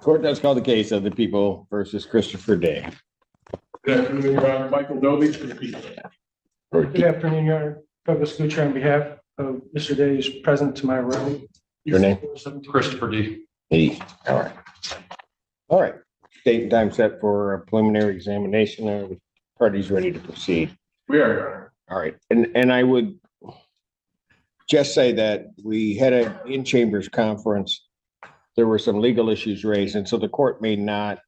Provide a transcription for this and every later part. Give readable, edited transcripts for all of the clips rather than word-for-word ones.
Court does call the case of the people versus Christopher Day. Good afternoon, Your Honor. Michael Doby for the people. Good afternoon, Your Honor. Douglas Gucci on behalf of Mr. Day is present to my right. Your name? Christopher D. Hey, all right. All right. Date and time set for a preliminary examination. Are the parties ready to proceed? We are, Your Honor. All right. And I would just say that we had an in-chambers conference. There were some legal issues raised, and so the court may not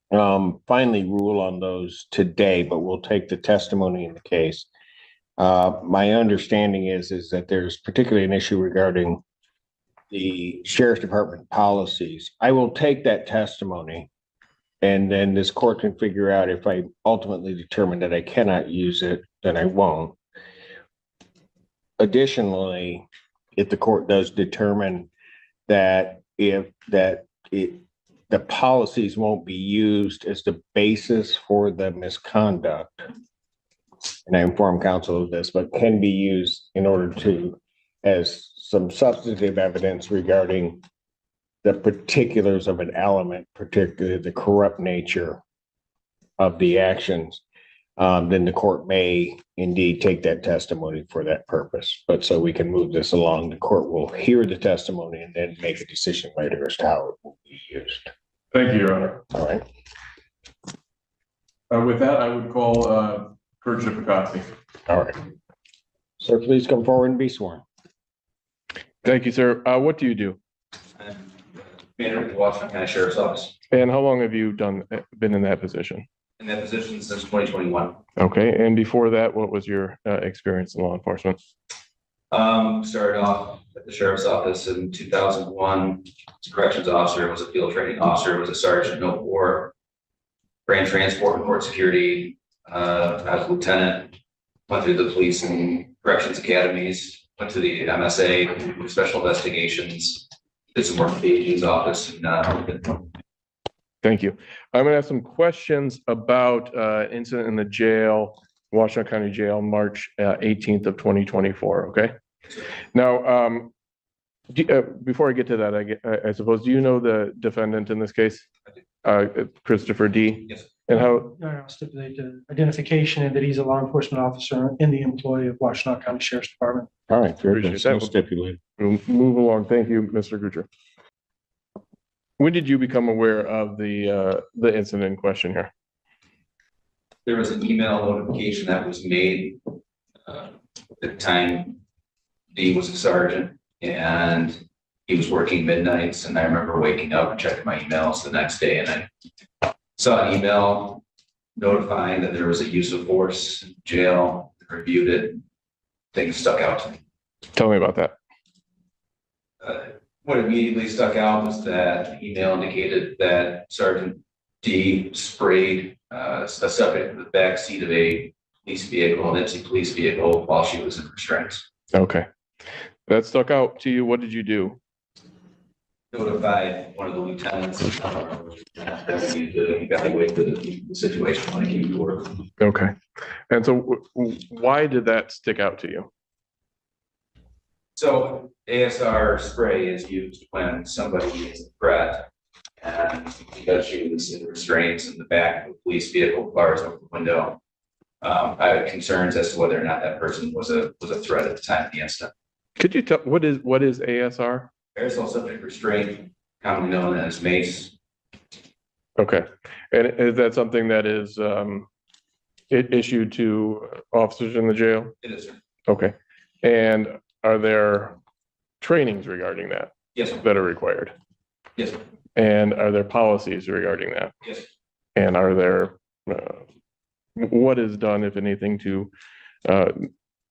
finally rule on those today, but we'll take the testimony in the case. My understanding is that there's particularly an issue regarding the sheriff's department policies. I will take that testimony, and then this court can figure out if I ultimately determine that I cannot use it, then I won't. Additionally, if the court does determine that the policies won't be used as the basis for the misconduct, and I inform counsel of this, but can be used in order to, as some substantive evidence regarding the particulars of an element, particularly the corrupt nature of the actions, then the court may indeed take that testimony for that purpose. But so we can move this along, the court will hear the testimony and then make a decision later as to how it will be used. Thank you, Your Honor. All right. With that, I would call Kurt Schifferkowski. All right. Sir, please come forward and be sworn. Thank you, sir. What do you do? I'm manager of the Washington County Sheriff's Office. And how long have you been in that position? In that position since 2021. Okay. And before that, what was your experience in law enforcement? Started off at the Sheriff's Office in 2001. As a corrections officer, was a field training officer, was a sergeant, no war, ran transport and court security. I was a lieutenant, went through the police and corrections academies, went to the MSA, special investigations, did some work at the AG's office. And, Thank you. I'm going to have some questions about incident in the jail, Washington County Jail, March 18th of 2024. Okay. Now, before I get to that, I suppose, do you know the defendant in this case? Christopher D. yes. And how? I'll stipulate the identification and that he's a law enforcement officer in the employ of Washington County Sheriff's Department. All right. Very good. Appreciate that. So stipulated. We'll move along. Thank you, Mr. Gucher. When did you become aware of the incident in question here? There was an email notification that was made at the time. D was a sergeant and he was working midnights, and I remember waking up and checking my emails the next day, and I saw an email notifying that there was a use of force in jail. Reviewed it. Things stuck out to me. Tell me about that. What immediately stuck out was that the email indicated that Sergeant D sprayed a subject in the back seat of a police vehicle, an empty police vehicle, while she was in restraints. Okay. That stuck out to you. What did you do? Notified one of the lieutenants that we need to evaluate the situation when it came to work. Okay. And so why did that stick out to you? So ASR spray is used when somebody is a threat, and because she was in restraints in the back of a police vehicle, bars over the window, I had concerns as to whether or not that person was a threat at the time of the incident. Could you tell what is ASR? Aerosol subject restraint, commonly known as MACE. Okay. And is that something that is issued to officers in the jail? It is, sir. Okay. And are there trainings regarding that? Yes, sir. That are required? Yes, sir. And are there policies regarding that? Yes, sir. And are there, what is done, if anything, to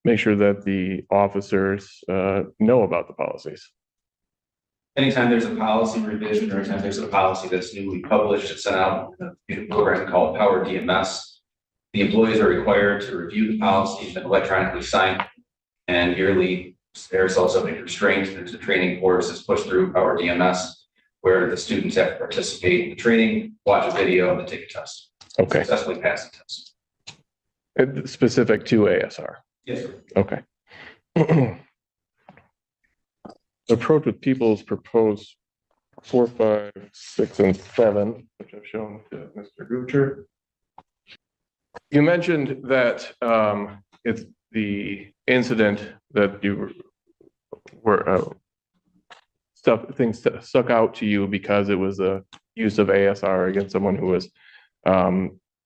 make sure that the officers know about the policies? Anytime there's a policy revision, or anytime there's a policy that's newly published, it's sent out in a program called Power DMS. The employees are required to review the policy and electronically sign, and yearly aerosol subject restraint. There's a training course that's pushed through Power DMS where the students have to participate in the training, watch a video, and then take a test. Okay. Successfully pass the test. It's specific to ASR? Yes, sir. Okay. Approach with people's proposed 4, 5, 6, and 7, which I've shown to Mr. Gucher. You mentioned that it's the incident that you were things stuck out to you because it was a use of ASR against someone who was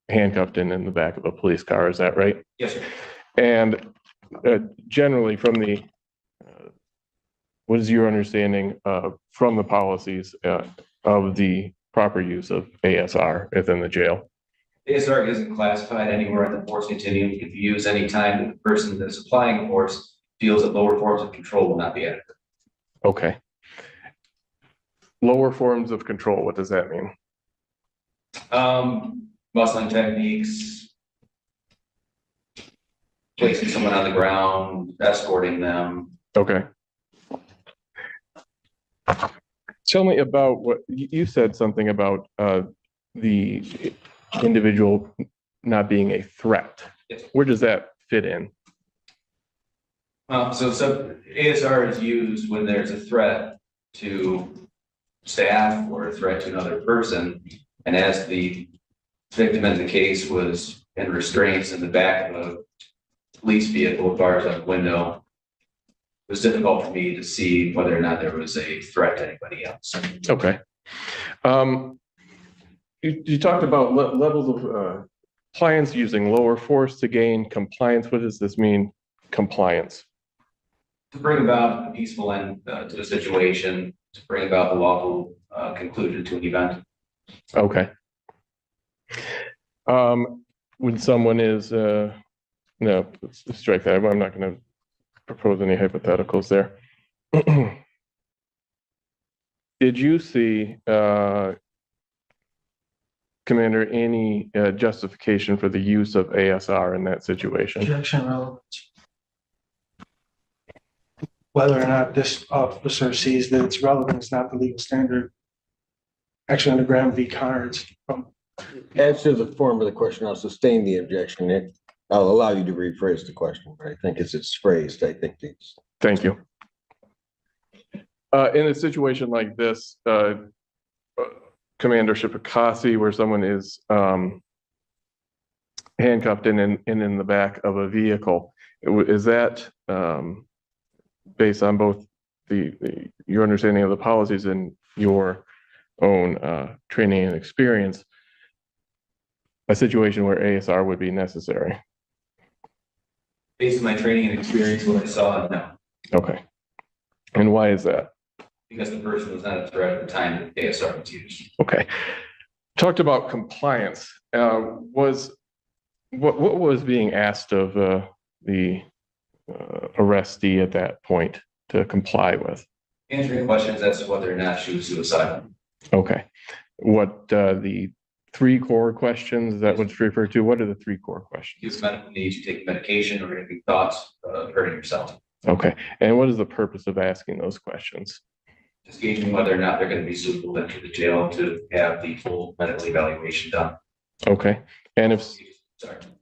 handcuffed and in the back of a police car. Is that right? Yes, sir. And generally, from the what is your understanding from the policies of the proper use of ASR within the jail? ASR isn't classified anywhere on the force continuum. It can be used anytime that the person that's applying force feels that lower forms of control will not be adequate. Okay. Lower forms of control, what does that mean? Muscling techniques, placing someone on the ground, escorting them. Okay. Tell me about what you said, something about the individual not being a threat. Yes. Where does that fit in? So ASR is used when there's a threat to staff or a threat to another person. And as the victim in the case was in restraints in the back of a police vehicle with bars on the window, it was difficult for me to see whether or not there was a threat to anybody else. Okay. You talked about levels of clients using lower force to gain compliance. What does this mean, compliance? To bring about a peaceful end to the situation, to bring about the lawful conclusion to an event. Okay. When someone is, no, let's strike that. I'm not going to propose any hypotheticals there. Did you see, Commander, any justification for the use of ASR in that situation? Objection relevance. Whether or not this officer sees that it's relevant is not the legal standard. Actually, under Graham v. Cards. As to the form of the question, I'll sustain the objection. I'll allow you to rephrase the question, but I think as it's phrased, I think it's. Thank you. In a situation like this, Commander Shipakasi, where someone is handcuffed and in the back of a vehicle, is that based on both your understanding of the policies and your own training and experience, a situation where ASR would be necessary? Based on my training and experience, what I saw, no. Okay. And why is that? Because the person was not a threat at the time that ASR was used. Okay. Talked about compliance. What was being asked of the arrestee at that point to comply with? Answering questions as to whether or not she was suicidal. Okay. What the 3 core questions that was referred to? What are the 3 core questions? You have medical needs, you take medication, or anything thoughts of hurting yourself. Okay. And what is the purpose of asking those questions? Just gauging whether or not they're going to be suitable into the jail to have the full medical evaluation done. Okay. And if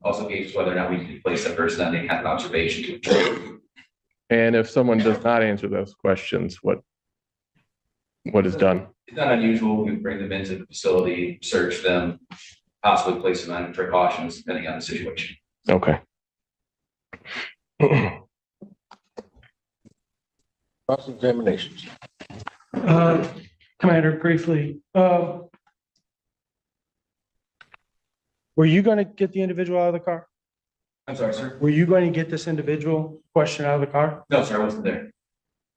Also gauge whether or not we can place that person on any kind of observation to. and if someone does not answer those questions, what is done? It's not unusual. We bring them into the facility, search them, possibly place them on precautions depending on the situation. Okay. Cross-examinations. Commander, briefly, were you going to get the individual out of the car? I'm sorry, sir. Were you going to get this individual question out of the car? No, sir, I wasn't there.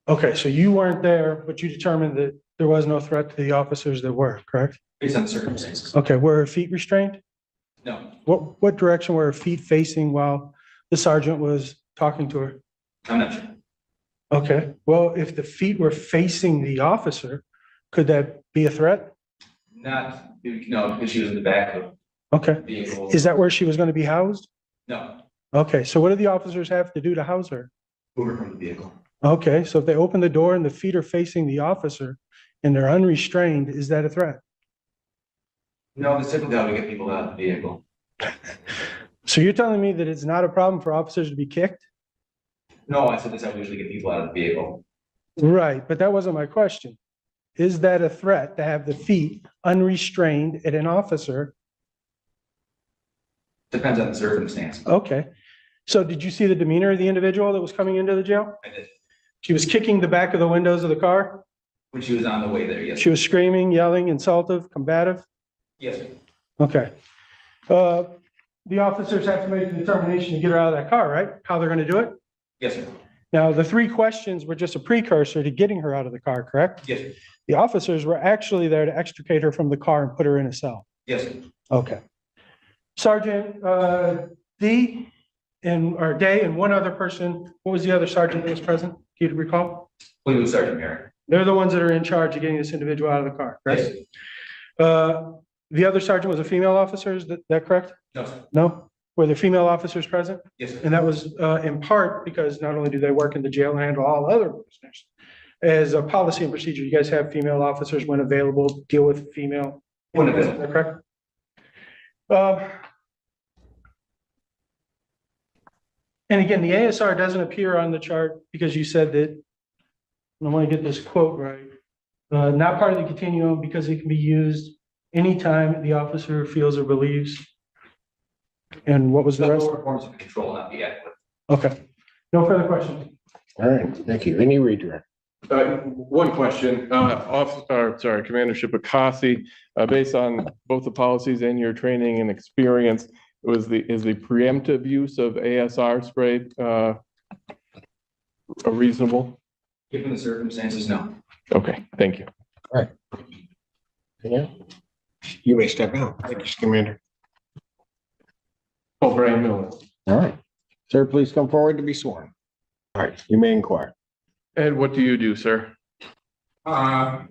Okay, so you weren't there, but you determined that there was no threat to the officers that were, correct? Based on the circumstances. Okay, were her feet restrained? No, What direction were her feet facing while the sergeant was talking to her? I'm not sure. Okay, well, if the feet were facing the officer, could that be a threat? Not, no, because she was in the back of Okay, the vehicle. is that where she was going to be housed? No, Okay, so what do the officers have to do to house her? move her from the vehicle. Okay, so if they open the door and the feet are facing the officer and they're unrestrained, is that a threat? No, that's typically how we get people out of the vehicle. So you're telling me that it's not a problem for officers to be kicked? No, I said that's how we usually get people out of the vehicle. Right, but that wasn't my question. is that a threat to have the feet unrestrained at an officer? Depends on the circumstance. Okay. So did you see the demeanor of the individual that was coming into the jail? I did. She was kicking the back of the windows of the car. When she was on the way there, yes. She was screaming, yelling, insultive, combative. Yes, Okay. The officers have to make a determination to get her out of that car, right? How they're going to do it? yes, sir. Now, the three questions were just a precursor to getting her out of the car, correct? Yes, sir. The officers were actually there to extricate her from the car and put her in a cell. Yes, sir. Okay. Sergeant D or Day and one other person, what was the other sergeant that was present? Do you recall? I believe it was Sergeant Merrick. They're the ones that are in charge of getting this individual out of the car, Yes, right? sir. The other sergeant was a female officer, is that correct? No, sir. No? Were there female officers present? Yes, sir. And that was in part because not only do they work in the jail and handle all other prisoners, as a policy and procedure, you guys have female officers when available, deal with female. When available. Is that correct? And again, the ASR doesn't appear on the chart because you said that, I want to get this quote right, not part of the continuum because it can be used anytime the officer feels or believes. And what was the The rest? lower forms of control not be adequate. Okay. No further questions. All right, thank you. Any redirect? One question, Commander Shipakasi, based on both the policies and your training and experience, is the preemptive use of ASR spray reasonable? Given the circumstances, no. Okay, thank you. Yeah. You may step out. Thank you, Commander. Oh, Brian Miller. All right. Sir, please come forward to be sworn. All right, you may inquire. Ed, what do you do, sir? Currently,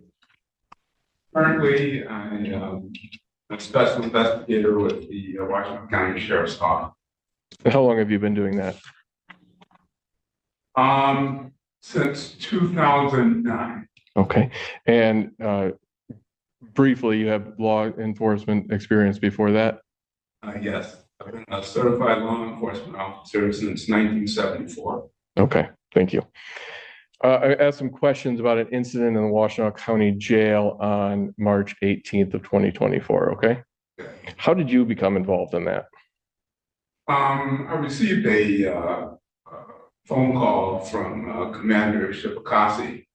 I'm a special investigator with the Washington County Sheriff's Office. How long have you been doing that? Since 2009. Okay, and briefly, you have law enforcement experience before that? Yes, I've been a certified law enforcement officer since 1974. Okay, thank you. I asked some questions about an incident in the Washtenaw County Jail on March 18th of 2024, okay? How did you become involved in that? I received a phone call from Commander Shipakasi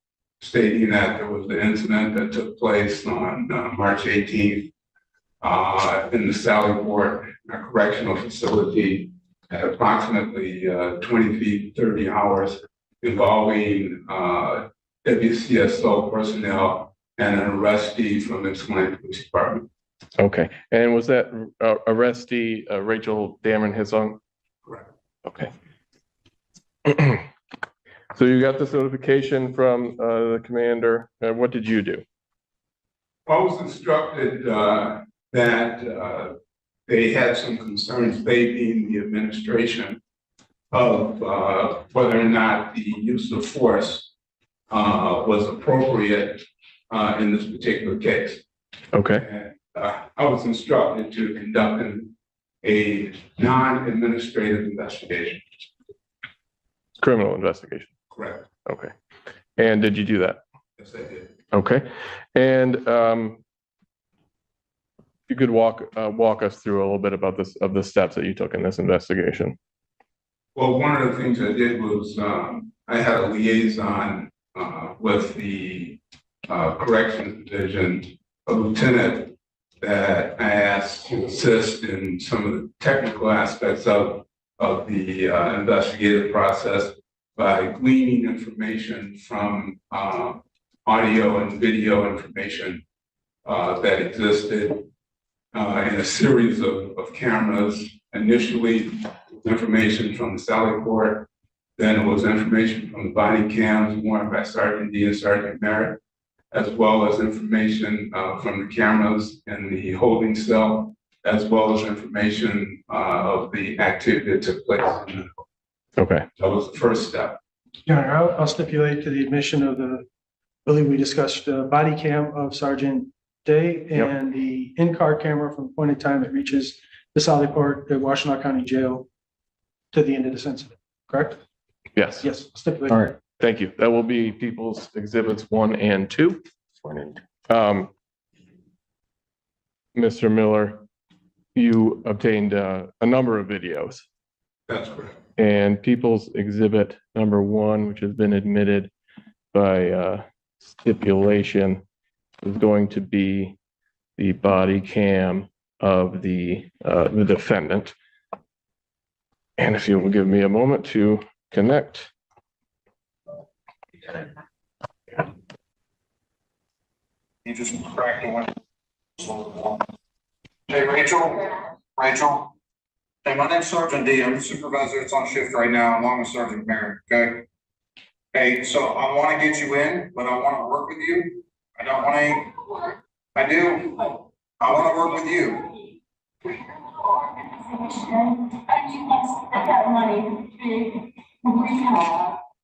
stating that there was an incident that took place on March 18th in the Sallyport Correctional Facility at approximately 20 feet, 30 hours, involving WCSO personnel and an arrestee from the Ypsilanti Police Department. Okay, and was that arrestee Rachel Dameron Hissong? Correct. Okay. So you got this notification from the commander, and what did you do? I was instructed that they had some concerns, they being the administration, of whether or not the use of force was appropriate in this particular case. Okay, And, I was instructed to conduct a non-administrative investigation. criminal investigation. Correct. Okay, and did you do that? Yes, I did. Okay, and you could walk us through a little bit about the steps that you took in this investigation. Well, one of the things I did was I had a liaison with the corrections division, a lieutenant that I asked to assist in some of the technical aspects of the investigative process by gleaning information from audio and video information that existed in a series of cameras. Initially, information from the Sallyport, then it was information from the body cams worn by Sergeant D and Sergeant Merritt, as well as information from the cameras in the holding cell, as well as information of the activity that took place. Okay, That was the first step. Yeah, I'll stipulate to the admission of I believe we discussed the body cam of Sergeant Day and the in-car camera from the point in time it reaches the Sallyport, the Washtenaw County Jail to the end of this incident, correct? yes. Yes, stipulate. All right. Thank you. That will be People's Exhibits 1 and 2. Mr. Miller, you obtained a number of videos, That's correct. and People's Exhibit number 1, which has been admitted by stipulation, is going to be the body cam of the defendant. And if you will give me a moment to connect. You just cracked the window. Hey, Rachel. Hey, my name's Sergeant D. I'm the supervisor that's on shift right now, along with Sergeant Merrick, okay? Hey, so I want to get you in, but I want to work with you. I don't want to, I do. I want to work with you.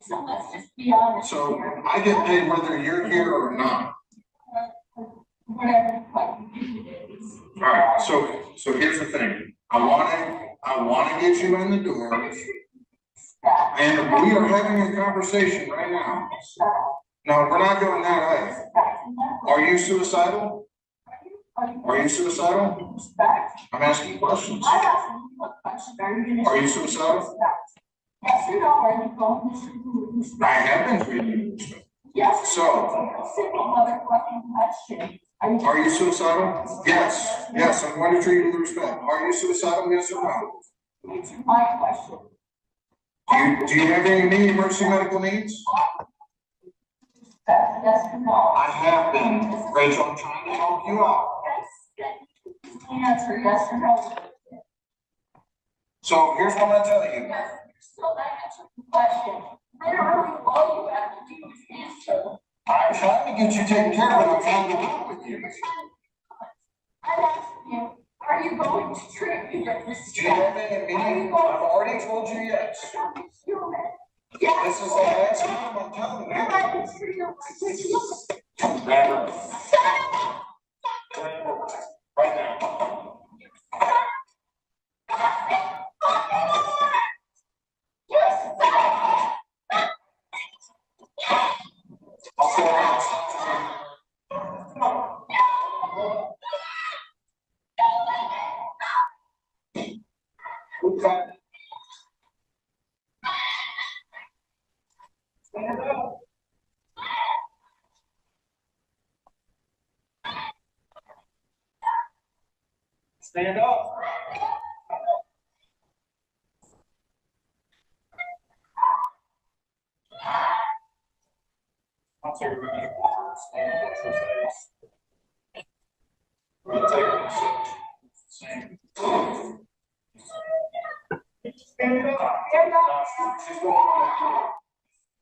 So let's just be honest. So I get paid whether you're here or not. Whatever. All right, so here's the thing. I want to get you in the door. And we are having a conversation right now. No, we're not going that way. Are you suicidal? Are you suicidal? I'm asking questions. Are you suicidal? Yes, you know where you're going. I have been treating you. Yes. So, Simple motherfucking question. are you suicidal? Yes, I'm going to treat you with respect. Are you suicidal? Yes or no? It's my question. Do you have any emergency medical needs? Yes or no? I have been. Rachel, I'm trying to help you out. Yes. Answer yes or no. So here's what I'm gonna tell you. Yes, still not answering the question. Literally, all you have to do is answer. I'm trying to get you taken care of, and I'm trying to work with you. I'm asking you, are you going to treat me with respect? Do you have any meaning? I've already told you yes. Human. Yes. This is the last time I'm telling Am you. I going to treat you like a human? Never. Right now. Okay. Stand up. I'll take a minute. Stand up. She's going on.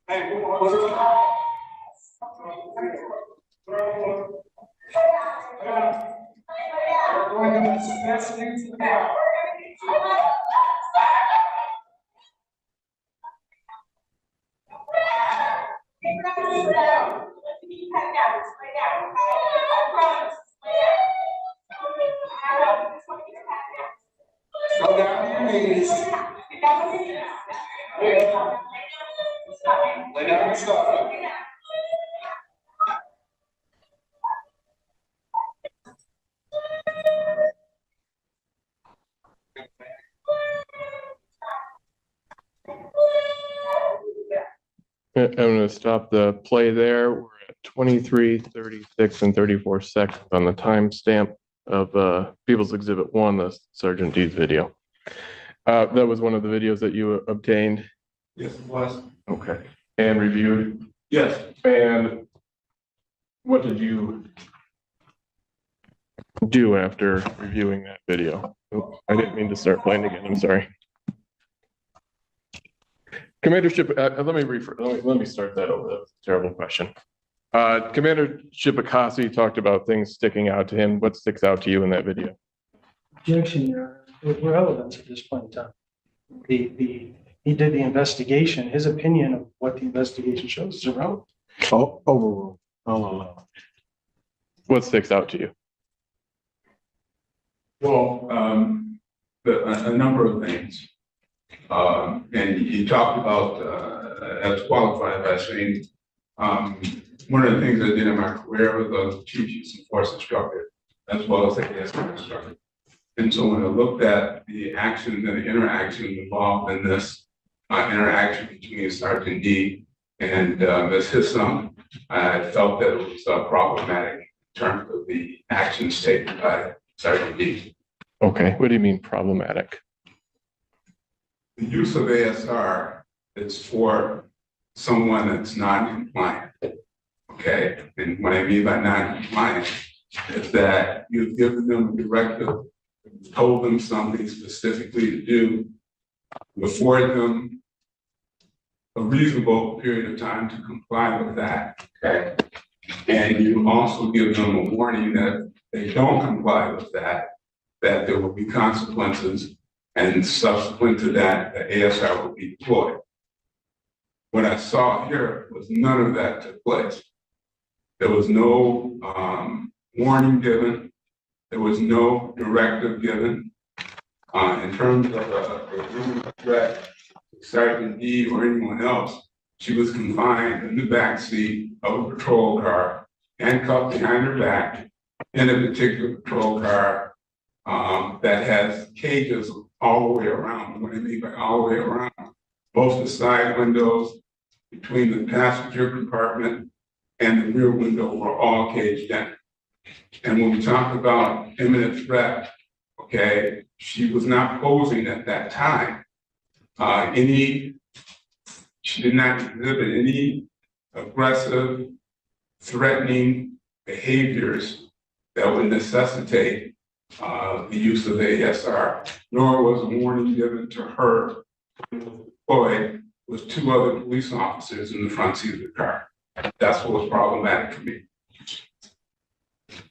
Hey, what's up? Go down your knees. Lay down your stuff. I'm going to stop the play there. We're at 23, 36, and 34 seconds on the timestamp of People's Exhibit 1, the Sergeant D's video. That was one of the videos that you obtained. Yes, it was. Okay. And reviewed. Yes. And what did you do after reviewing that video? Oh, I didn't mean to start playing again. I'm sorry. Commander let me start that over. That was a terrible question. Commander Shibakasi talked about things sticking out to him. What sticks out to you in that video? Objection, Your Honor, irrelevance at this point in time. He did the investigation. His opinion of what the investigation shows is irrelevant. Oh, overruled. Oh, What sticks out to you? Well, a number of things. And you talked about, as qualified by saying One of the things I did in my career was a chief use of force instructor, as well as a ASR instructor. And so when I looked at the actions and the interactions involved in this interaction between Sergeant D and Ms. Hissom, I felt that it was problematic in terms of the actions taken by Sergeant D. Okay, what do you mean problematic? The use of ASR is for someone that's non-compliant. Okay, and what I mean by non-compliant is that you've given them a directive, told them something specifically to do, afford them a reasonable period of time to comply with that. Okay, and you also give them a warning that if they don't comply with that there will be consequences, and subsequent to that, the ASR will be deployed. What I saw here was none of that took place. There was no warning given. There was no directive given. In terms of a threat to Sergeant D or anyone else, she was confined in the backseat of a patrol car, handcuffed behind her back in a particular patrol car that has cages all the way around. What I mean by all the way around, both the side windows between the passenger compartment and the rear window were all caged in. And when we talk about imminent threat, okay, she was not posing at that time. She did not exhibit any aggressive, threatening behaviors that would necessitate the use of ASR, nor was a warning given to her deployed with two other police officers in the front seat of the car. That's what was problematic to me.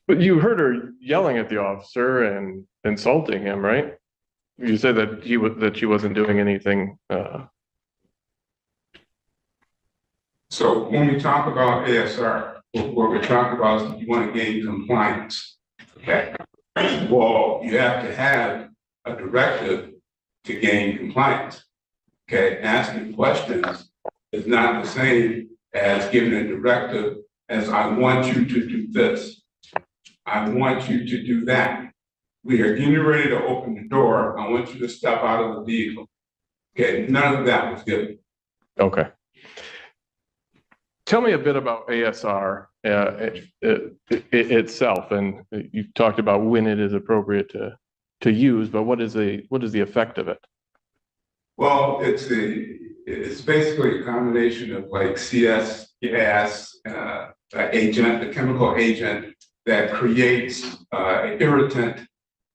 But you heard her yelling at the officer and insulting him, right? You said that she wasn't doing anything. So when we talk about ASR, what we're talking about is you want to gain compliance. Okay. Well, you have to have a directive to gain compliance. Okay, asking questions is not the same as giving a directive as I want you to do this. I want you to do that. We are getting ready to open the door. I want you to step out of the vehicle. Okay, none of that was given. Okay. Tell me a bit about ASR itself, and you talked about when it is appropriate to use, but what is the effect of it? Well, it's basically a combination of like CS gas agent, a chemical agent that creates an irritant.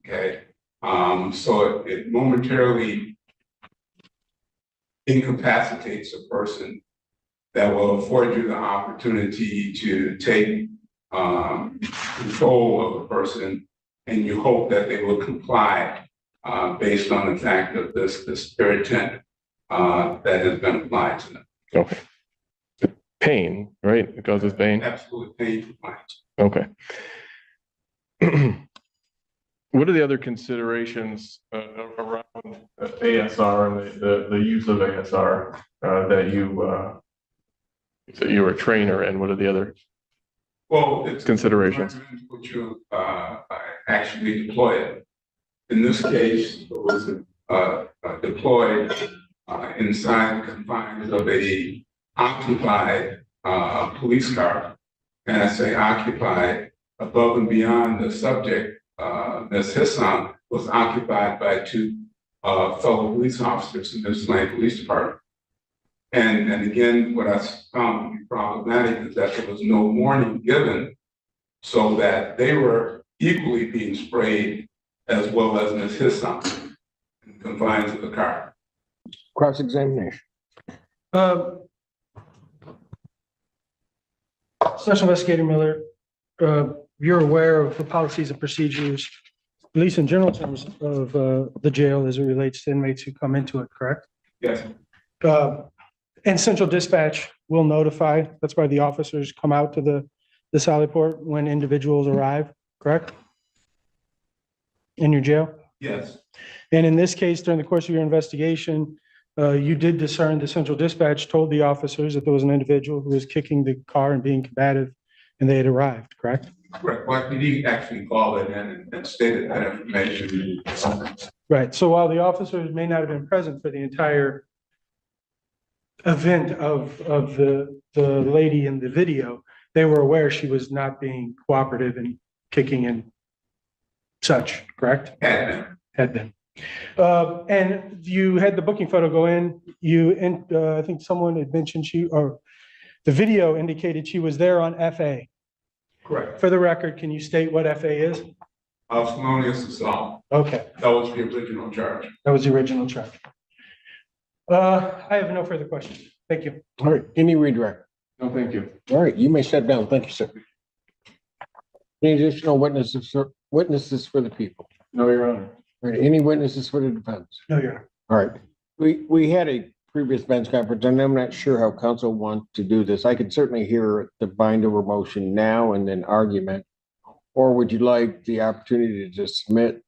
Okay, so it momentarily incapacitates a person that will afford you the opportunity to take control of a person, and you hope that they will comply based on the fact of this irritant that has been applied to them. Okay. Pain, right? It causes pain? Absolute pain compliance. Okay. What are the other considerations around ASR and the use of ASR that you were a trainer in? What are the other it's considerations? What you actually deploy it. In this case, it was deployed inside the confines of a occupied police car. And I say occupied above and beyond the subject. Ms. Hissom was occupied by two fellow police officers in the Atlanta Police Department. And again, what I found to be problematic is that there was no warning given, so that they were equally being sprayed as well as Ms. Hissom in the confines of the car. Cross-examination. Special Investigator Miller, you're aware of the policies and procedures, at least in general terms of the jail as it relates to inmates who come into it, correct? Yes. And Central Dispatch will notify, that's why the officers come out to the Sally Port when individuals arrive, correct? In your jail? Yes. And in this case, during the course of your investigation, You did discern, the central dispatch told the officers that there was an individual who was kicking the car and being combative, and they had arrived, correct? Correct. Well, he actually called it in and stated that information. Right. So while the officers may not have been present for the entire event of the lady in the video, they were aware she was not being cooperative and kicking and such, correct? Had been. And you had the booking photo go in, I think someone had mentioned or the video indicated she was there on FA. Correct. For the record, can you state what FA is? Felonious assault. Okay, That was the original charge. that was the original charge. I have no further questions. Thank you. All right, any redirect? No, thank you. All right, you may step down. Thank you, sir. Any additional witnesses for the people? No, Your Honor. All right, any witnesses for the defense? No, Your Honor. All right, we had a previous bench conference, and I'm not sure how council wants to do this. I could certainly hear the binder of motion now and then argument. Or would you like the opportunity to submit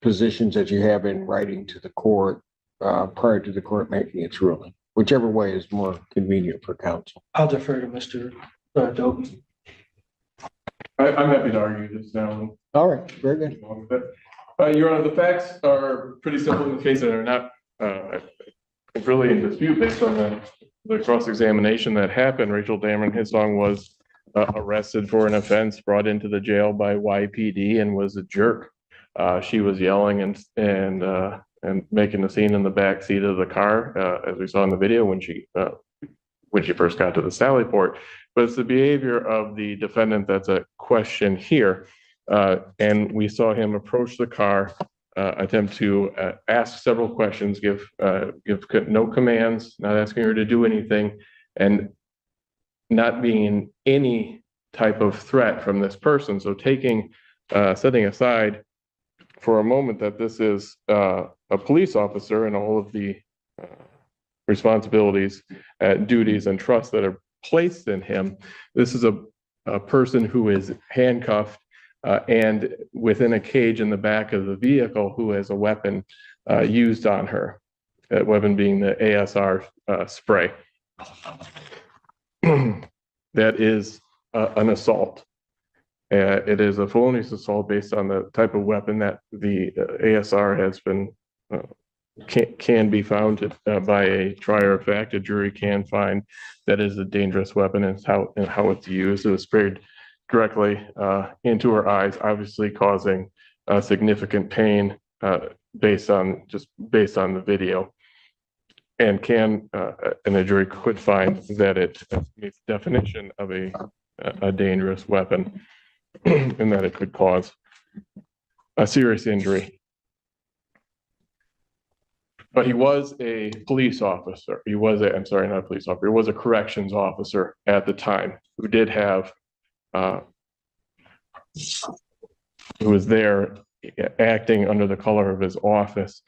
positions that you have in writing to the court prior to the court making its ruling? Whichever way is more convenient for council. I'll defer to Mr. Dobie. I'm happy to argue this now. All right, very good. Your Honor, the facts are pretty simple in the case and are not really in dispute based on the cross-examination that happened. Rachel Dameron Hissong was arrested for an offense, brought into the jail by YPD, and was a jerk. She was yelling and making a scene in the back seat of the car, as we saw in the video when she first got to the Sally Port. But it's the behavior of the defendant that's a question here. And we saw him approach the car, attempt to ask several questions, give no commands, not asking her to do anything, and not being any type of threat from this person. So setting aside for a moment that this is a police officer and all of the responsibilities, duties, and trusts that are placed in him, this is a person who is handcuffed and within a cage in the back of the vehicle who has a weapon used on her, that weapon being the ASR spray. That is an assault. It is a felonious assault based on the type of weapon that the ASR has been can be found by a trier of fact. A jury can find that is a dangerous weapon and how it's used. It was sprayed directly into her eyes, obviously causing significant pain based on the video, and a jury could find that it meets the definition of a dangerous weapon and that it could cause a serious injury. But he was a police officer. He was not a police officer. He was a corrections officer at the time who did have, who was there acting under the color of his office,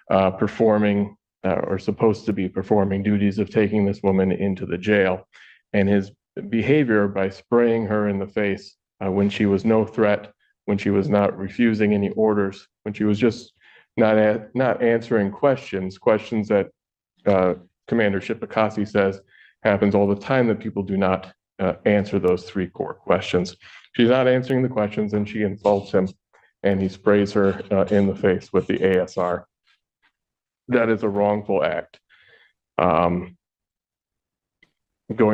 performing or supposed to be performing duties of taking this woman into the jail. And his behavior by spraying her in the face when she was no threat, when she was not refusing any orders, when she was just not answering questions that Commander Shipakasi says happens all the time, that people do not answer those three core questions. She's not answering the questions and she insults him and he sprays her in the face with the ASR. That is a wrongful act. Going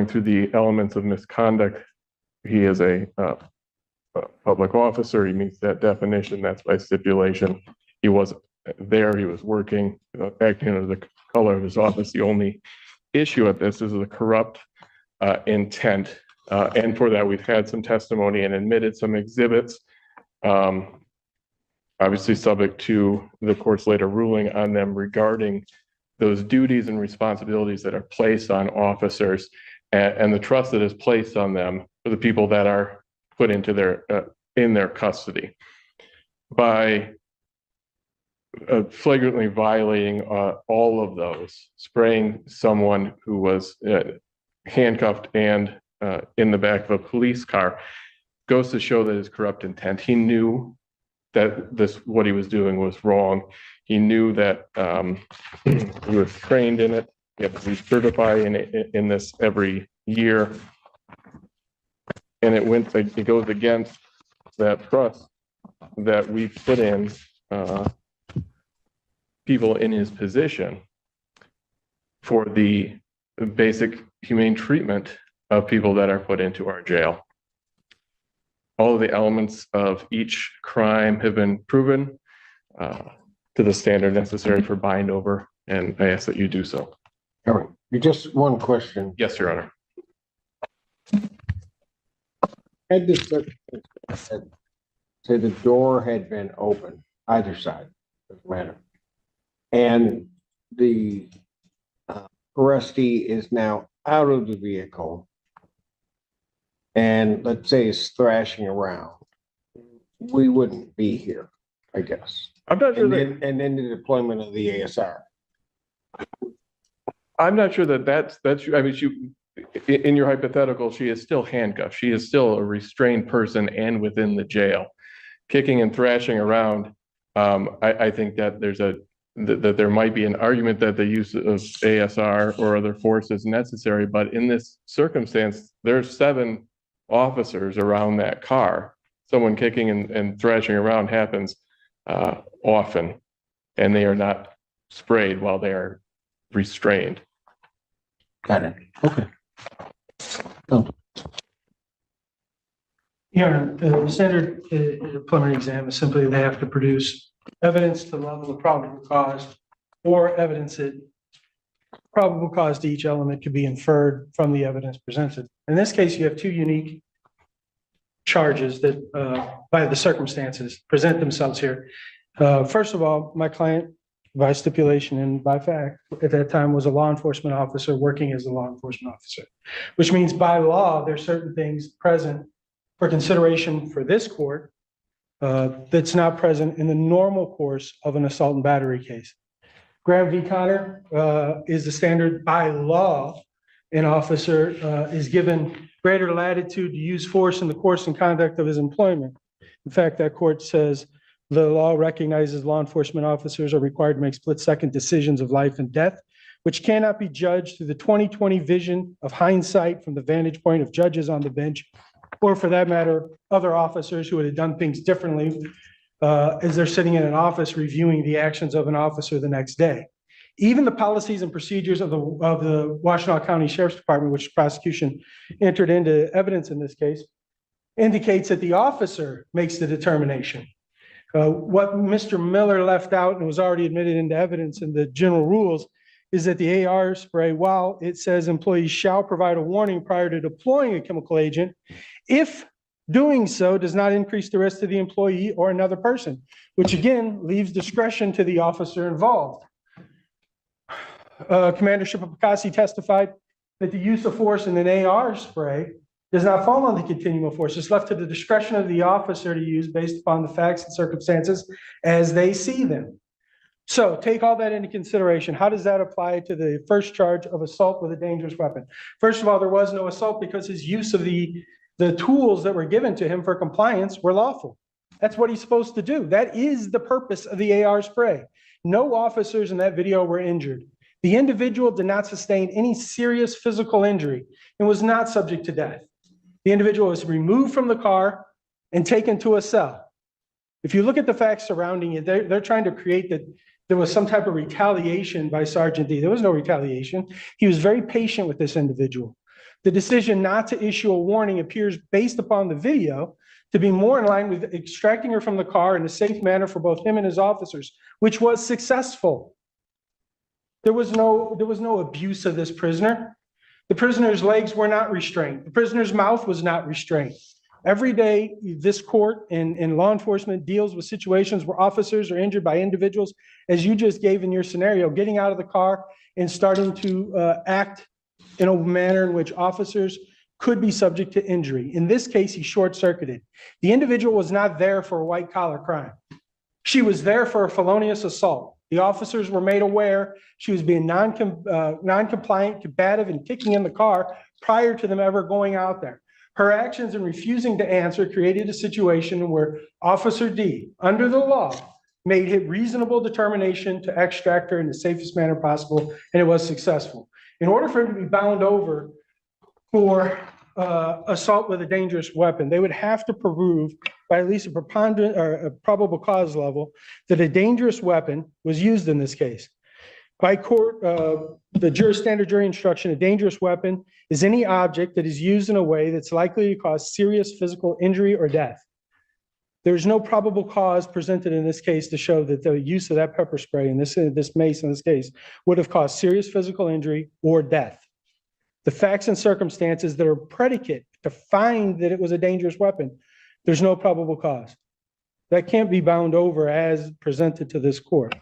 through the elements of misconduct, he is a public officer. He meets that definition. That's by stipulation. He was there. He was working, acting under the color of his office. The only issue at this is the corrupt intent. And for that, we've had some testimony and admitted some exhibits, obviously subject to the court's later ruling on them regarding those duties and responsibilities that are placed on officers and the trust that is placed on them for the people that are put into in their custody. By flagrantly violating all of those, spraying someone who was handcuffed and in the back of a police car, goes to show that his corrupt intent. He knew that what he was doing was wrong. He knew that he was trained in it. He had to recertify in this every year. And it goes against that trust that we put in people in his position for the basic humane treatment of people that are put into our jail. All of the elements of each crime have been proven to the standard necessary for bind over, and I ask that you do so. All right, just one question. Yes, Your Honor. Had this, say the door had been open, either side, doesn't matter. And the arrestee is now out of the vehicle and let's say is thrashing around, we wouldn't be here, I guess. I'm not sure And then the deployment of the ASR. I'm not sure that's I mean, in your hypothetical, she is still handcuffed. She is still a restrained person and within the jail. Kicking and thrashing around, I think that that there might be an argument that the use of ASR or other force is necessary, but in this circumstance, there's 7 officers around that car. Someone kicking and thrashing around happens often, and they are not sprayed while they are restrained. Got it. Okay. Oh. Yeah, the standard preliminary exam is simply they have to produce evidence to the level of probable cause or evidence that probable cause to each element could be inferred from the evidence presented. In this case, you have 2 unique charges that by the circumstances present themselves here. First of all, my client by stipulation and by fact at that time was a law enforcement officer working as a law enforcement officer, which means by law, there's certain things present for consideration for this court that's not present in the normal course of an assault and battery case. Graham v. Connor is the standard by law. An officer is given greater latitude to use force in the course and conduct of his employment. In fact, that court says the law recognizes law enforcement officers are required to make split-second decisions of life and death, which cannot be judged through the 20/20 vision of hindsight from the vantage point of judges on the bench, or for that matter, other officers who would have done things differently as they're sitting in an office reviewing the actions of an officer the next day. Even the policies and procedures of the Washtenaw County Sheriff's Department, which prosecution entered into evidence in this case, indicates that the officer makes the determination. What Mr. Miller left out and was already admitted into evidence in the general rules is that the AR spray, while it says employees shall provide a warning prior to deploying a chemical agent, if doing so does not increase the risk to the employee or another person, which again leaves discretion to the officer involved. Commander Shipapakasi testified that the use of force in an AR spray does not fall on the continuum of force. It's left to the discretion of the officer to use based upon the facts and circumstances as they see them. So take all that into consideration. How does that apply to the first charge of assault with a dangerous weapon? First of all, there was no assault because his use of the tools that were given to him for compliance were lawful. That's what he's supposed to do. That is the purpose of the AR spray. No officers in that video were injured. The individual did not sustain any serious physical injury and was not subject to death. The individual was removed from the car and taken to a cell. If you look at the facts surrounding it, they're trying to create that there was some type of retaliation by Sergeant D. There was no retaliation. He was very patient with this individual. The decision not to issue a warning appears, based upon the video, to be more in line with extracting her from the car in a safe manner for both him and his officers, which was successful. There was no abuse of this prisoner. The prisoner's legs were not restrained. The prisoner's mouth was not restrained. Every day, this court and law enforcement deals with situations where officers are injured by individuals, as you just gave in your scenario, getting out of the car and starting to act in a manner in which officers could be subject to injury. In this case, he short-circuited. The individual was not there for a white-collar crime. She was there for a felonious assault. The officers were made aware she was being non-compliant, combative, and kicking in the car prior to them ever going out there. Her actions in refusing to answer created a situation where Officer D, under the law, made a reasonable determination to extract her in the safest manner possible, and it was successful. In order for him to be bound over for assault with a dangerous weapon, they would have to prove by at least a preponderant or a probable cause level that a dangerous weapon was used in this case. By court, the standard jury instruction, a dangerous weapon is any object that is used in a way that's likely to cause serious physical injury or death. There's no probable cause presented in this case to show that the use of that pepper spray in this mace in this case would have caused serious physical injury or death. The facts and circumstances that are predicate to find that it was a dangerous weapon, there's no probable cause. That can't be bound over as presented to this court.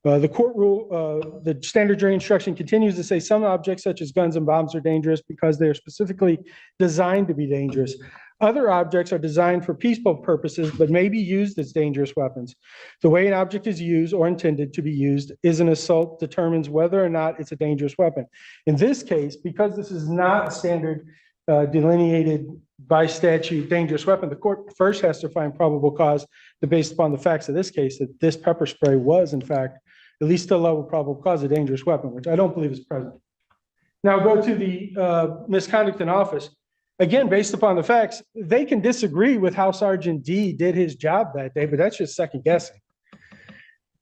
The court rule, the standard jury instruction continues to say some objects such as guns and bombs are dangerous because they are specifically designed to be dangerous. Other objects are designed for peaceful purposes, but may be used as dangerous weapons. The way an object is used or intended to be used is an assault determines whether or not it's a dangerous weapon. In this case, because this is not a standard delineated by statute dangerous weapon, the court first has to find probable cause that based upon the facts of this case, that this pepper spray was in fact at least a level of probable cause a dangerous weapon, which I don't believe is present. Now go to the misconduct in office. Again, based upon the facts, they can disagree with how Sergeant D did his job that day, but that's just second guessing.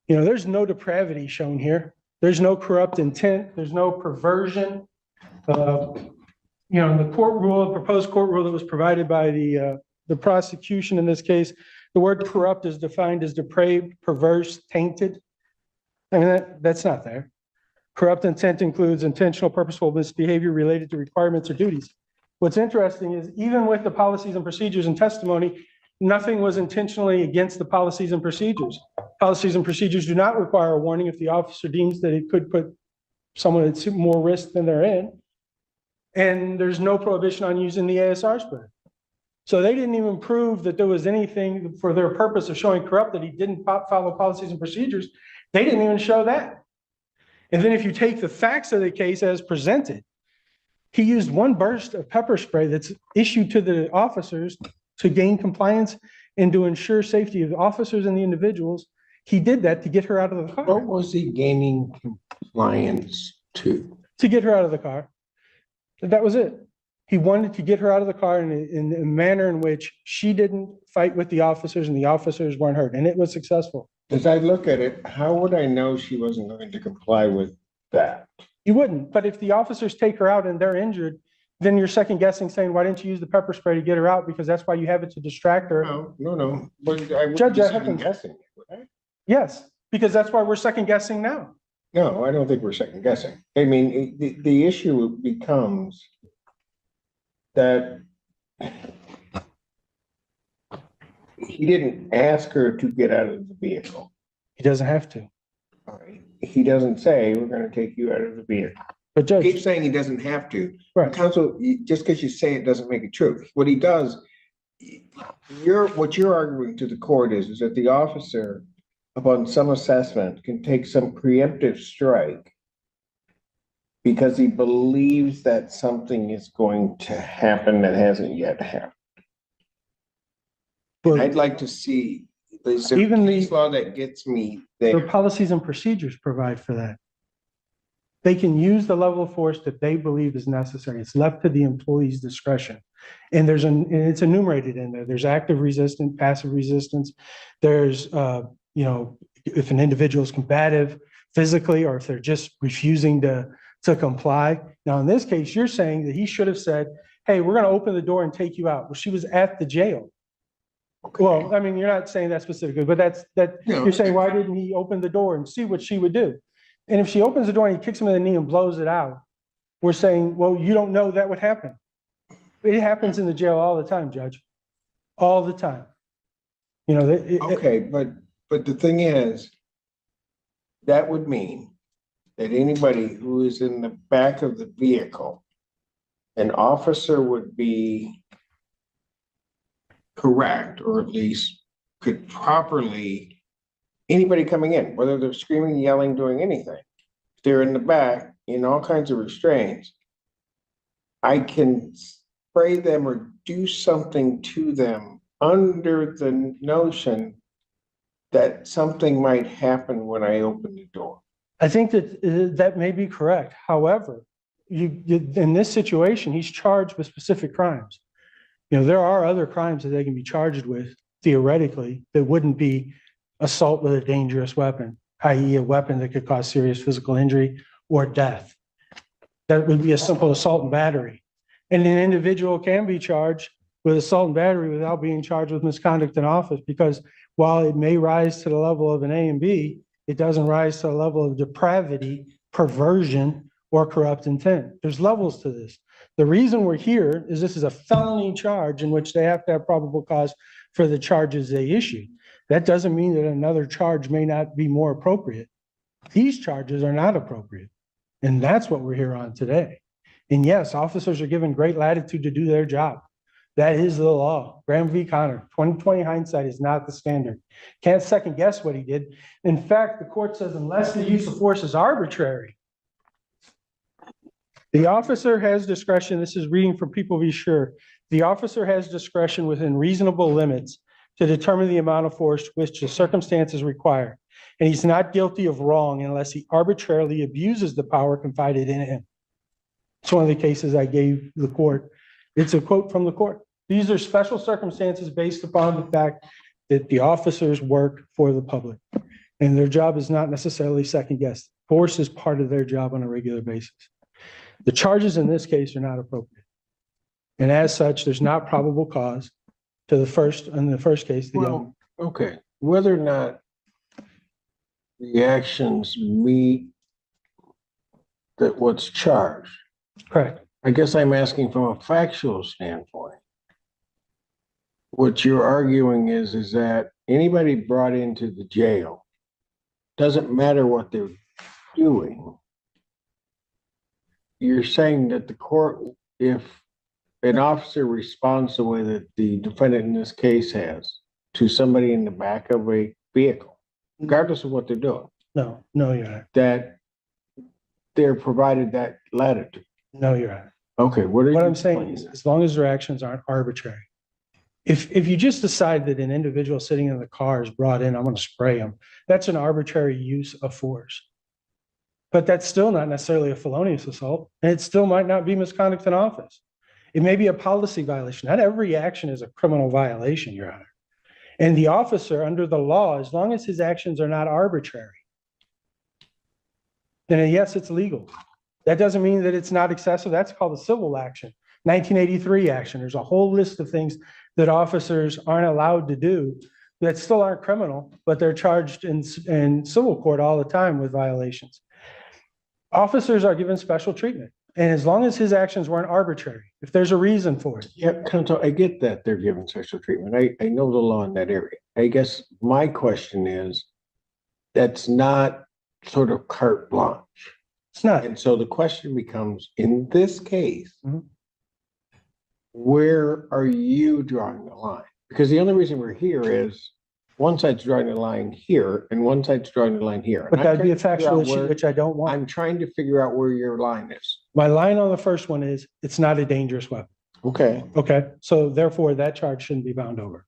You know, there's no depravity shown here. There's no corrupt intent. There's no perversion. You know, the court rule, proposed court rule that was provided by the prosecution in this case, the word corrupt is defined as depraved, perverse, tainted. I mean, that's not there. Corrupt intent includes intentional, purposeful misbehavior related to requirements or duties. What's interesting is even with the policies and procedures and testimony, nothing was intentionally against the policies and procedures. Policies and procedures do not require a warning if the officer deems that it could put someone at more risk than they're in. And there's no prohibition on using the ASR spray. So they didn't even prove that there was anything for their purpose of showing corrupt that he didn't follow policies and procedures. They didn't even show that. And then if you take the facts of the case as presented, he used one burst of pepper spray that's issued to the officers to gain compliance and to ensure safety of the officers and the individuals. He did that to get her out of the car. What was he gaining compliance to? To get her out of the car. That was it. He wanted to get her out of the car in a manner in which she didn't fight with the officers and the officers weren't hurt. And it was successful. As I look at it, how would I know she wasn't going to comply with that? You wouldn't, but if the officers take her out and they're injured, then you're second guessing saying, why didn't you use the pepper spray to get her out? Because that's why you have it to distract her. No. But I would Judge, be I second haven't- guessing. Would I? Yes, because that's why we're second guessing now. No, I don't think we're second guessing. I mean, the issue becomes that he didn't ask her to get out of the vehicle. He doesn't have to. All right. He doesn't say, we're going to take you out of the vehicle. But He keeps Judge, saying he doesn't have to. right, Counsel, just because you say it doesn't make it true. What he does, what you're arguing to the court is that the officer, upon some assessment, can take some preemptive strike because he believes that something is going to happen that hasn't yet happened. Well, I'd like to see, is there Even the- case law that gets me their there? policies and procedures provide for that. They can use the level of force that they believe is necessary. It's left to the employee's discretion. And it's enumerated in there. There's active resistance, passive resistance. There's, you know, if an individual is combative physically, or if they're just refusing to comply. Now, in this case, you're saying that he should have said, hey, we're going to open the door and take you out. Well, she was at the jail. Well, I mean, you're not saying that specifically, but No. you're saying, why didn't he open the door and see what she would do? And if she opens the door and he kicks him in the knee and blows it out, we're saying, well, you don't know that would happen. It happens in the jail all the time, Judge. All the time. You know, Okay, but the thing is, that would mean that anybody who is in the back of the vehicle, an officer would be correct, or at least could properly, anybody coming in, whether they're screaming, yelling, doing anything, if they're in the back in all kinds of restraints, I can spray them or do something to them under the notion that something might happen when I open the door. I think that that may be correct. However, in this situation, he's charged with specific crimes. You know, there are other crimes that they can be charged with theoretically that wouldn't be assault with a dangerous weapon, i.e. a weapon that could cause serious physical injury or death. That would be a simple assault and battery. And an individual can be charged with assault and battery without being charged with misconduct in office, because while it may rise to the level of an A and B, it doesn't rise to the level of depravity, perversion, or corrupt intent. There's levels to this. The reason we're here is this is a felony charge in which they have to have probable cause for the charges they issued. That doesn't mean that another charge may not be more appropriate. These charges are not appropriate. And that's what we're here on today. And yes, officers are given great latitude to do their job. That is the law. Graham v. Connor, 2020 hindsight is not the standard. Can't second guess what he did. In fact, the court says unless the use of force is arbitrary, the officer has discretion. This is reading from People v. Sure. The officer has discretion within reasonable limits to determine the amount of force which the circumstances require. And he's not guilty of wrong unless he arbitrarily abuses the power confided in him. It's one of the cases I gave the court. It's a quote from the court. These are special circumstances based upon the fact that the officers work for the public, and their job is not necessarily second guessed. Force is part of their job on a regular basis. The charges in this case are not appropriate. And as such, there's not probable cause to the first, in the first case. Well, okay, whether or not the actions meet that what's charged. Correct. I guess I'm asking from a factual standpoint. What you're arguing is that anybody brought into the jail, doesn't matter what they're doing. You're saying that the court, if an officer responds the way that the defendant in this case has to somebody in the back of a vehicle, regardless of what they're doing. No, you're not. That they're provided that latitude. No, you're not. Okay, what I'm saying is, as long as their actions aren't arbitrary. If you just decide that an individual sitting in the car is brought in, I'm going to spray them, that's an arbitrary use of force. But that's still not necessarily a felonious assault, and it still might not be misconduct in office. It may be a policy violation. Not every action is a criminal violation, Your Honor. And the officer, under the law, as long as his actions are not arbitrary, then yes, it's legal. That doesn't mean that it's not excessive. That's called a civil action, 1983 action. There's a whole list of things that officers aren't allowed to do that still aren't criminal, but they're charged in civil court all the time with violations. Officers are given special treatment. And as long as his actions weren't arbitrary, if there's a reason for it. Yeah, counsel, I get that they're given special treatment. I know the law in that area. I guess my question is, that's not sort of carte blanche. It's not. And so the question becomes, in this case, Mhm. where are you drawing the line? Because the only reason we're here is one side's drawing the line here and one side's drawing the line here. But And I'm that'd be a trying to figure factual out issue, where- which I don't want. I'm trying to figure out where your line is. My line on the first one is, it's not a dangerous weapon. Okay. Okay, so therefore that charge shouldn't be bound over.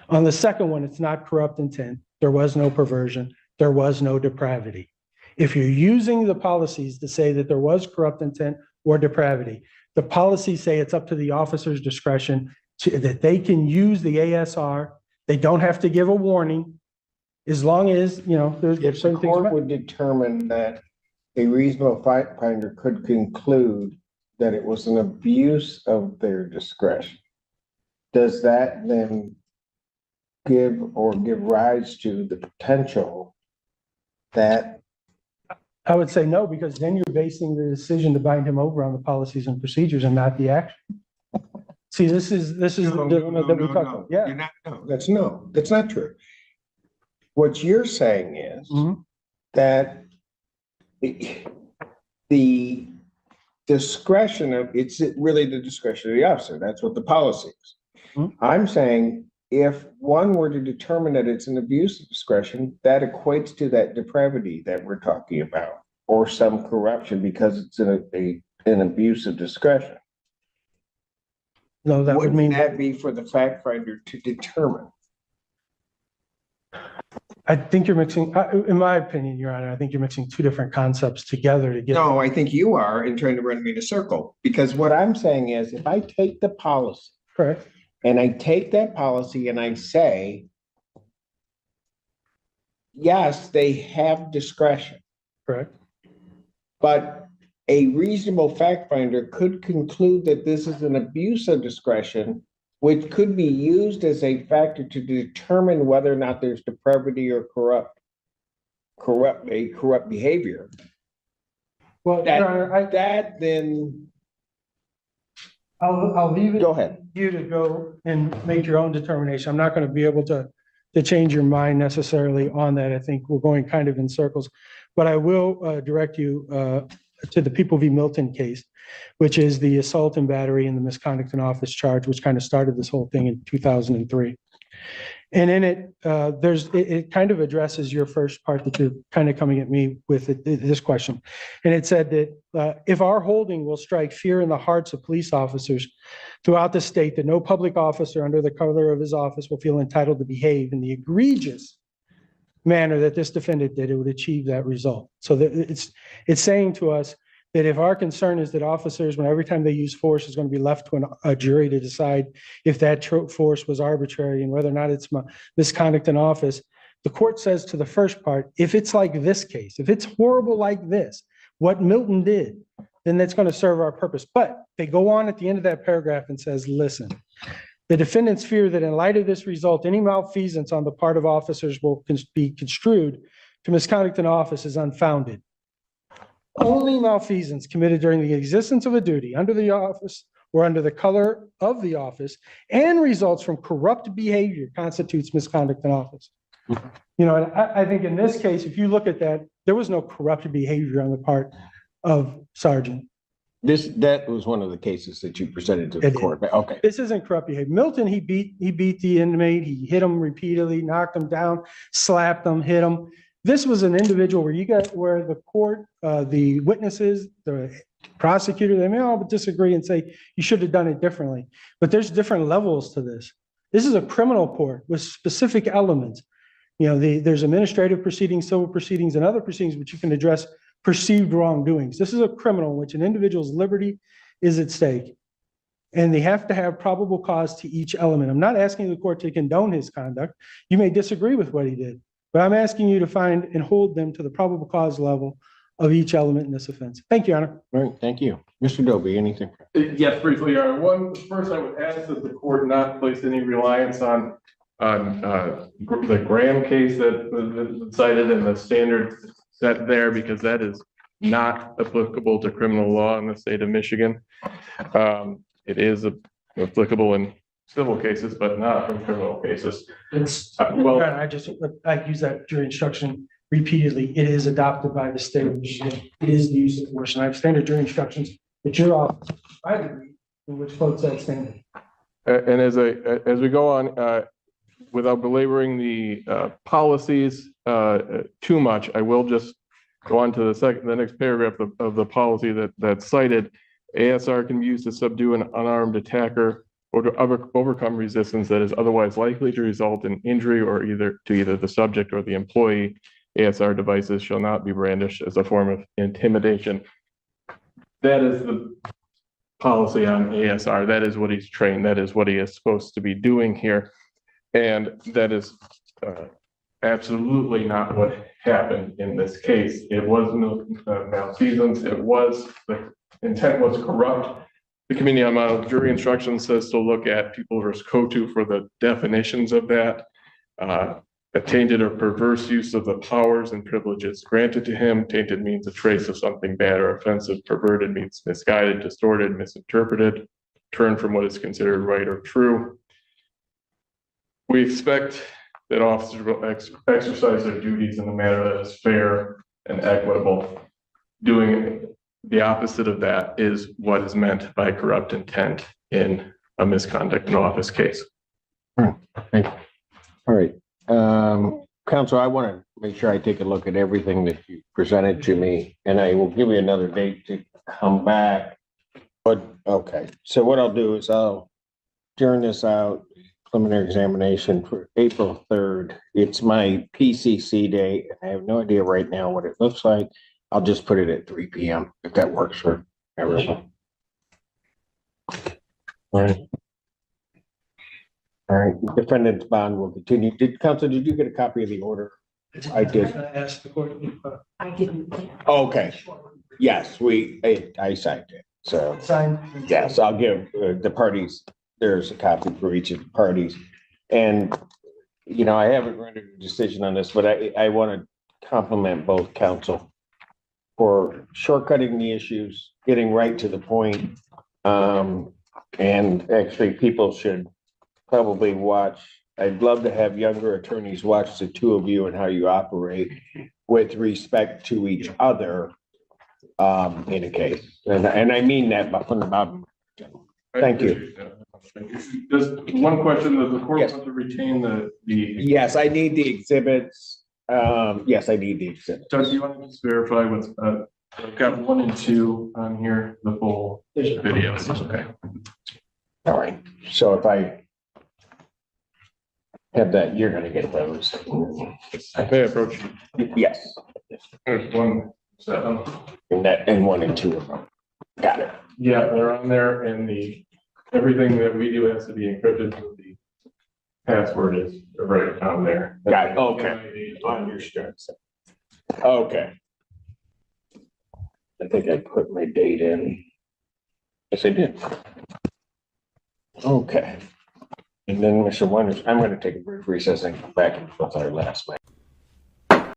On the second one, it's not corrupt intent. There was no perversion. There was no depravity. If you're using the policies to say that there was corrupt intent or depravity, the policies say it's up to the officer's discretion that they can use the ASR. They don't have to give a warning, as long as, you know, there's If the certain things. court would determine that a reasonable fact finder could conclude that it was an abuse of their discretion, does that then give rise to the potential that? I would say no, because then you're basing the decision to bind him over on the policies and procedures and not the action. See, this is the dilemma that we talked about. Yeah. You're not, that's not true. What you're saying is Mhm. that the discretion of, it's really the discretion of the officer. That's what the policy is. Mhm. I'm saying if one were to determine that it's an abuse of discretion, that equates to that depravity that we're talking about, or some corruption because it's an abuse of discretion. No, that would Wouldn't mean, that be for the fact finder to determine? I think you're mixing, in my opinion, Your Honor, I think you're mixing two different concepts together to get. No, I think you are in trying to run me in a circle, because what I'm saying is if I take the policy Correct. and I take that policy and I say, yes, they have discretion, Correct. but a reasonable fact finder could conclude that this is an abuse of discretion, which could be used as a factor to determine whether or not there's depravity or corrupt behavior. Well, That- Your Honor, That then, I'll leave it go ahead. you to go and make your own determination. I'm not going to be able to change your mind necessarily on that. I think we're going kind of in circles. But I will direct you to the People v. Milton case, which is the assault and battery and the misconduct in office charge, which kind of started this whole thing in 2003. And in it, it kind of addresses your first part that you're kind of coming at me with this question. And it said that if our holding will strike fear in the hearts of police officers throughout the state, that no public officer under the color of his office will feel entitled to behave in the egregious manner that this defendant did, it would achieve that result. So that it's saying to us that if our concern is that officers, when every time they use force, is going to be left to a jury to decide if that force was arbitrary and whether or not it's misconduct in office, the court says to the first part, if it's like this case, if it's horrible like this, what Milton did, then that's going to serve our purpose. But they go on at the end of that paragraph and says, listen, the defendants fear that in light of this result, any malfeasance on the part of officers will be construed to misconduct in office is unfounded. Only malfeasance committed during the existence of a duty under the office or under the color of the office and results from corrupt behavior constitutes misconduct in office. You know, and I think in this case, if you look at that, there was no corrupt behavior on the part of Sergeant. That was one of the cases that you presented to the court. Okay. This isn't corrupt behavior. Milton, he beat the inmate. He hit him repeatedly, knocked him down, slapped him, hit him. This was an individual where the court, the witnesses, the prosecutor, they may all disagree and say you should have done it differently. But there's different levels to this. This is a criminal court with specific elements. You know, there's administrative proceedings, civil proceedings, and other proceedings which you can address perceived wrongdoings. This is a criminal in which an individual's liberty is at stake. And they have to have probable cause to each element. I'm not asking the court to condone his conduct. You may disagree with what he did, but I'm asking you to find and hold them to the probable cause level of each element in this offense. Thank you, Your Honor. All right, thank you. Mr. Dobie, anything? Yes, briefly, Your Honor. First, I would ask that the court not place any reliance on the Graham case that was cited in the standard set there, because that is not applicable to criminal law in the state of Michigan. It is applicable in civil cases, but not in criminal cases. Well, I use that jury instruction repeatedly. It is adopted by the state of Michigan. It is the use of force. And I have standard jury instructions that your office, I agree, which quotes that standard. And as we go on, without belaboring the policies too much, I will just go on to the next paragraph of the policy that's cited. ASR can be used to subdue an unarmed attacker or to overcome resistance that is otherwise likely to result in injury or either the subject or the employee. ASR devices shall not be brandished as a form of intimidation. That is the policy on ASR. That is what he's trained. That is what he is supposed to be doing here. And that is absolutely not what happened in this case. It was malfeasance. It was, the intent was corrupt. The committee on model jury instructions says to look at People versus Kotu for the definitions of that. A tainted or perverse use of the powers and privileges granted to him. Tainted means a trace of something bad or offensive. Perverted means misguided, distorted, misinterpreted, turned from what is considered right or true. We expect that officers will exercise their duties in a manner that is fair and equitable. Doing the opposite of that is what is meant by corrupt intent in a misconduct in office case. All right. Counsel, I want to make sure I take a look at everything that you presented to me, and I will give you another date to come back. But okay, so what I'll do is I'll turn this out, preliminary examination for April 3rd. It's my PCC day. I have no idea right now what it looks like. I'll just put it at 3 p.m. if that works for everyone. All right. All right, defendant's bond will continue. Did you get a copy of the order? I did. Ask the court. I didn't. Okay. Yes, I signed it. So, Signed. yes, I'll give the parties, there's a copy for each of the parties. And, you know, I haven't rendered a decision on this, but I want to compliment both counsel for shortcutting the issues, getting right to the point. And actually, people should probably watch. I'd love to have younger attorneys watch the two of you and how you operate with respect to each other in a case. And I mean that from the bottom. Thank you. Just one question, does the court Yes. want to retain the? Yes, I need the exhibits. Yes, I need the exhibits. Doug, do you want to just verify what's, I've got 1 and 2 on here, the full videos, okay? All right, so if I have that, you're gonna get those. I may approach you. Yes, There's 1, 7. and 1 and 2 of them. Got it. Yeah, they're on there and everything that we do has to be encrypted. So the password is right on there. Got it. Okay. Understood. Okay. I think I put my date in. Yes, I did. Okay. And then, Mr. Wonders, I'm gonna take a brief recess and come back and with our last.